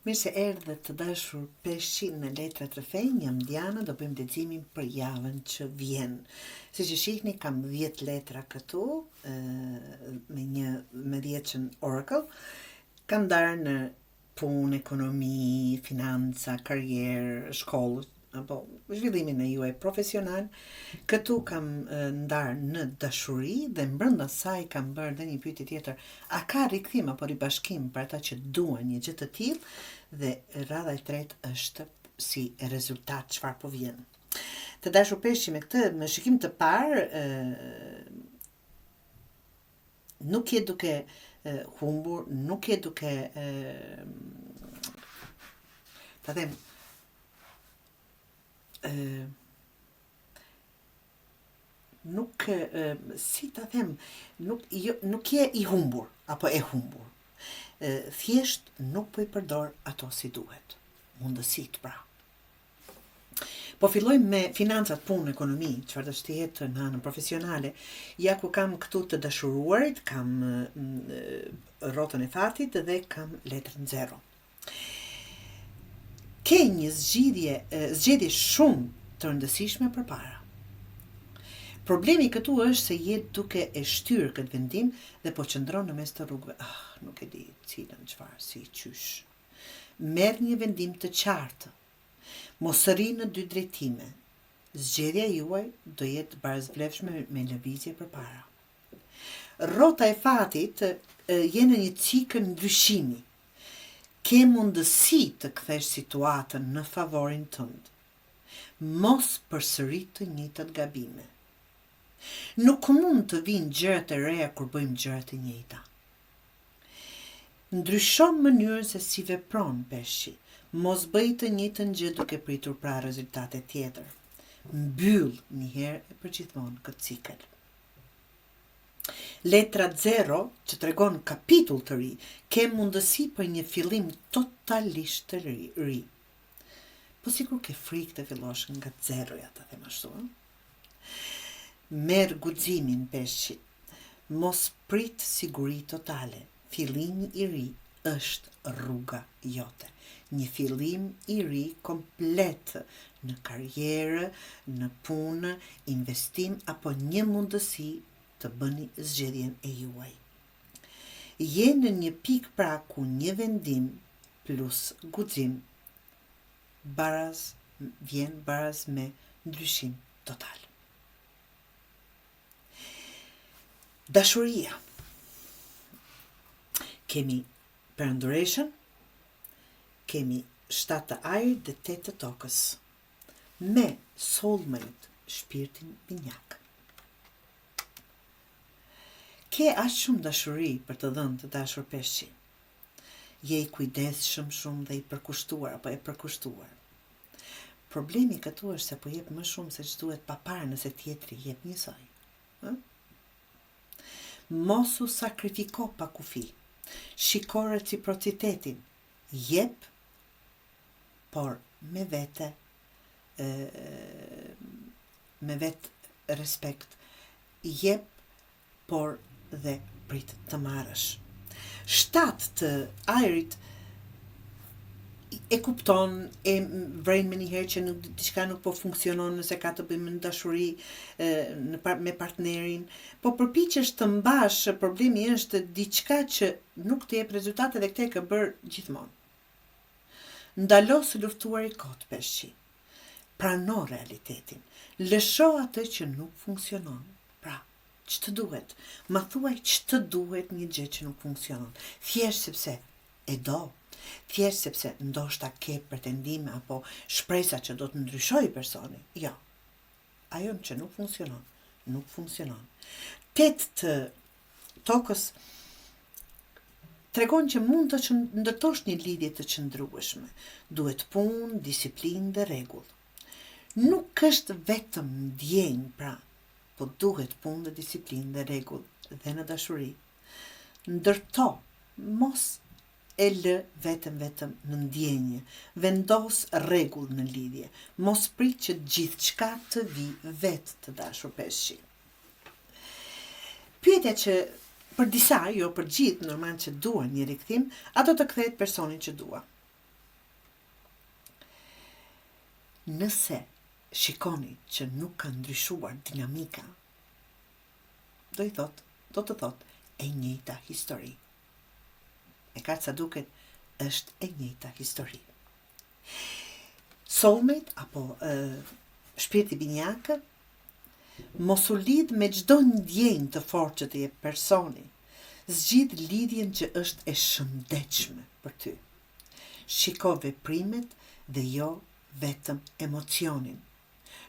Mirë se erdhe të dashur Peshqi në Letrat Rrëfej, jam Diana, do bëjmë leximin për javën që vjen. Si që shihni, kam 10 letra këtu, me 10 Oracle. Kam darë në punë, ekonomi, financa, karierë, shkollë, apo zhvillimin e juaj profesional. Këtu kam ndarë në dashuri dhe mbrënda saj kam bërë dhe një pyetje tjetër. A ka rikthim apo ribashkim për ata që duan një gjë të tillë? Dhe radha e tretë është si rezultat çfarë po vjen. Të dashur Peshqi, me këtë në shikim të parë nuk je duke humbur, nuk je duke ta them nuk si ta them, nuk je i humbur apo e humbur. Thjesht nuk po i përdor ato si duhet. Mundësit, pra. Po fillojmë me financat, punë, ekonomi, çfarë është jetë në anën profesionale. Ja ku kam këtu të dashuruarit, kam rrotën e fatit dhe kam letrën 0. Ke një zgjedhje shumë të rëndësishme përpara. Problemi këtu është se jetë duke e shtyr këtë vendim dhe po qëndron në mes të rrugëve. Nuk e di cilën, çfarë, si, qysh. Merr një vendim të qartë. Mos rri në dy drejtime. Zgjedhja juaj do jetë barazvlefshme me lëvizje përpara. Rrota e fatit je në një cikël ndryshimi. Ke mundësi të kthesh situatën në favorin tënd. Mos përsërit të njëjtat gabime. Nuk mund të vinë gjërat e reja kur bëjmë gjërat e njëjta. Ndryshon mënyrën se si vepron Peshqi. Mos bëj të njëjtën gjë duke pritur pra rezultate tjetër. Mbyll një herë e përgjithmonë këtë cikël. Letra 0, që tregon kapitull të ri, ke mundësi për një fillim totalisht të ri. Po sikur ke frikë të fillosh nga 0-ja, të them ashtu. Merr guximin Peshqi. Mos prit siguri totale. Fillimi i ri është rruga jote. Një fillim i ri komplet në karrierë, në punë, investim apo një mundësi të bëni zgjedhjen e juaj. Je në një pikë pra ku një vendim plus guxim vjen baraz me ndryshim total. Dashuria. Kemi perëndoreshën, kemi 7 të ajrit dhe 8 të tokës. Me soulmate, shpirtin binjak. Ke aq shumë dashuri për të dhënë të dashur Peshqi. Je i kujdesshëm shumë dhe i përkushtuar apo e përkushtuar. Problemi këtu është se po jep më shumë se ç'duhet pa parë nëse tjetri jep njësoj. Mos u sakrifiko pa kufi. Shiko reciprocitetin. Jep, por me vete respekt. Jep, por dhe prit të marrësh. 7 të ajrit e kupton, e vren me njëherë që diçka nuk po funksionon nëse ka të bëjë me dashuri me partnerin, po përpiqesh të mbash, problemi është diçka që nuk të jep rezultate dhe këtë e ke bërë gjithmonë. Ndalo së luftuari kot Peshqi. Prano realitetin. Lësho atë që nuk funksionon. Pra, ç'të duhet? Ma thuaj ç'të duhet një gjë që nuk funksionon. Thjesht sepse e do. Thjesht sepse ndoshta ke pretendime apo shpresa që do të ndryshoj personi. Jo. Ajo që nuk funksionon, nuk funksionon. 8 të tokës tregon që mund të ndërtosh një lidhje të qëndrueshme. Duhet punë, disiplinë dhe rregull. Nuk është vetëm ndjenjë, pra, po duhet punë dhe disiplinë dhe rregull dhe në dashuri. Ndërto, mos e lë vetëm në ndjenjë, vendos rregull në lidhje, mos prit që gjithçka të vi vetë të dashur Peshqi. Pyetja që për disa, jo për gjithë, normal që duan një rikthim, ato të kthehet personin që dua. Nëse shikoni që nuk ka ndryshuar dinamika, do të thot e njëjta histori. E ka sa duket është e njëjta histori. Soulmate apo shpirti binjak mos u lidh me çdo ndjenjë të fortë që të jep personi. Zgjidh lidhjen që është e shëndetshme për ty. Shiko veprimet dhe jo vetëm emocionin.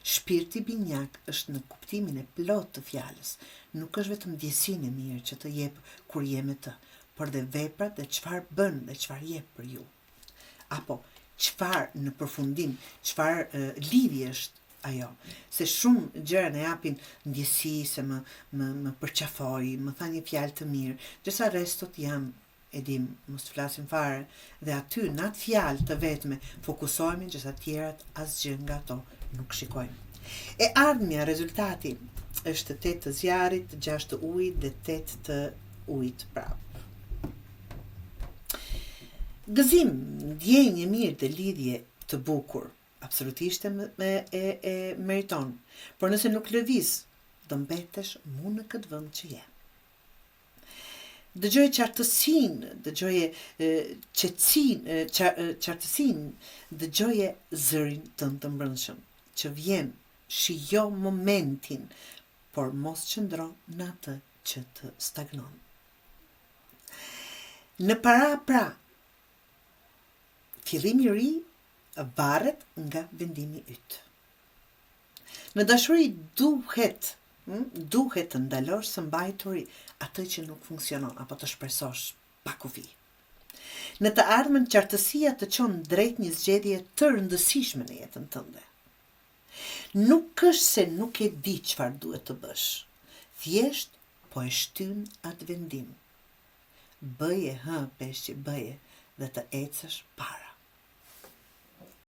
Shpirti binjak është në kuptimin e plot të fjalës. Nuk është vetëm ndjesinë e mirë që të jep kur je me të, por dhe veprat dhe çfarë bën dhe çfarë jep për ju. Apo çfarë në përfundim, çfarë lidhje është ajo. Se shumë gjëra na japin ndjesi se më përqafoi, më tha një fjalë të mirë, gjësa restot janë dim, mos të flasim fare, dhe aty në atë fjalë të vetme fokusohemi, gjësa tjerat asgjë nga ato nuk shikojmë. E ardhmja, rezultati është 8 të zjarit, 6 të ujit dhe 8 të ujit prap. Gëzim, ndjenjë mirë dhe lidhje të bukur, absolutisht e meriton, por nëse nuk lëviz, do mbetesh mu në këtë vend që je. Dëgjoje qartësinë, dëgjoje qartësinë, dëgjoje zërin tënd të mbrëmshëm, që vjen, shijo momentin, por mos qëndro në atë që të stagnon. Në pra, fillimi i ri varet nga vendimi yt. Në dashuri duhet të ndalosh së mbajturi atë që nuk funksionon, apo të shpresosh pa kufi. Në të ardhmen qartësia të çon drejt një zgjedhje të rëndësishme në jetën tënde. Nuk është se nuk e di çfarë duhet të bësh. Thjesht po e shtyn atë vendim. Bëje peshqi, bëje dhe të ecësh para.